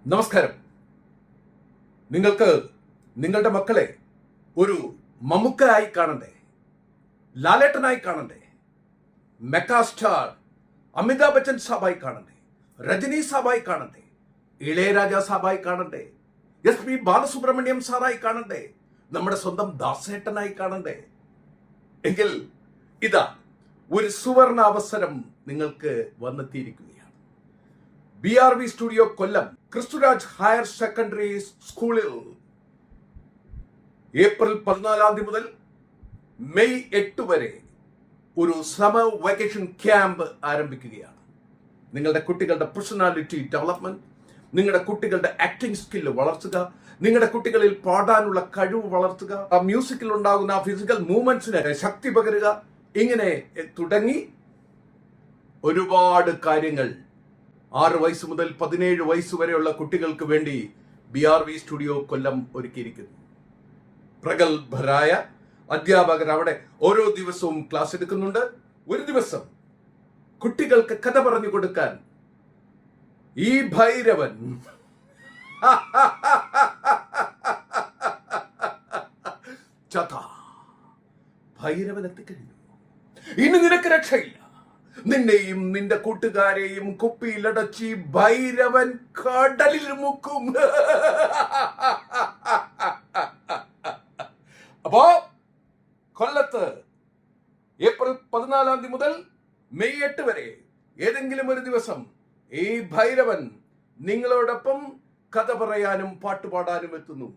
നമസ്കാരം. നിങ്ങൾക്ക് നിങ്ങളുടെ മക്കളെ ഒരു മമ്മുക്കയായി കാണണ്ടേ, ലാലേട്ടനായി കാണണ്ടേ, മെഗാസ്റ്റാർ അമിതാഭ് ബച്ചൻ സാബായി കാണണ്ടേ, രജനി സാബായി കാണണ്ടേ, ഇളയരാജ സാബായി കാണണ്ടേ, SP ബാലസുബ്രഹ്മണ്യം സാറായി കാണണ്ടേ, നമ്മുടെ സ്വന്തം ദാസേട്ടനായി കാണണ്ടേ? എങ്കിൽ ഇതാ ഒരു സുവർണ അവസരം നിങ്ങൾക്ക് വന്നെത്തിയിരിക്കുകയാണ്. BRV സ്റ്റുഡിയോ കൊല്ലം ക്രിസ്തുരാജ് ഹയർ സെക്കൻഡറി സ്കൂളിൽ ഏപ്രിൽ 14 മുതൽ മെയ് 8 വരെ ഒരു സമർ വെക്കേഷൻ ക്യാമ്പ് ആരംഭിക്കുകയാണ്. നിങ്ങളുടെ കുട്ടികളുടെ പേഴ്സണാലിറ്റി ഡെവലപ്മെന്റ്, നിങ്ങളുടെ കുട്ടികളുടെ ആക്ടിംഗ് സ്കില്ല് വളർത്തുക, നിങ്ങളുടെ കുട്ടികളിൽ പാടാനുള്ള കഴിവ് വളർത്തുക, മ്യൂസിക്കിൽ ഉണ്ടാകുന്ന ഫിസിക്കൽ മൂവ്മെന്റ്സിന് ശക്തി പകരുക, ഇങ്ങനെ തുടങ്ങി ഒരുപാട് കാര്യങ്ങൾ 6 വയസ്സ് മുതൽ 17 വയസ്സ് വരെയുള്ള കുട്ടികൾക്ക് വേണ്ടി BRV സ്റ്റുഡിയോ കൊല്ലം ഒരുക്കിയിരിക്കുന്നു. പ്രഗത്ഭരായ അധ്യാപകർ അവിടെ ഓരോ ദിവസവും ക്ലാസ് എടുക്കുന്നുണ്ട്. ഒരു ദിവസം കുട്ടികൾക്ക് കഥ പറഞ്ഞു കൊടുക്കാൻ ഈ ഭൈരവൻ ഭൈരവൻ എത്തിക്കഴിഞ്ഞു. ഇനി നിനക്ക് രക്ഷയില്ല. നിന്നെയും നിന്റെ കൂട്ടുകാരെയും കുപ്പിയിലടച്ചി ഭൈരവൻ കടലിൽ മുക്കും. അപ്പോ കൊല്ലത്ത് ഏപ്രിൽ 14 മുതൽ മെയ് 8 വരെ ഏതെങ്കിലും ഒരു ദിവസം ഈ ഭൈരവൻ നിങ്ങളോടൊപ്പം കഥ പറയാനും പാട്ടുപാടാനും എത്തുന്നു.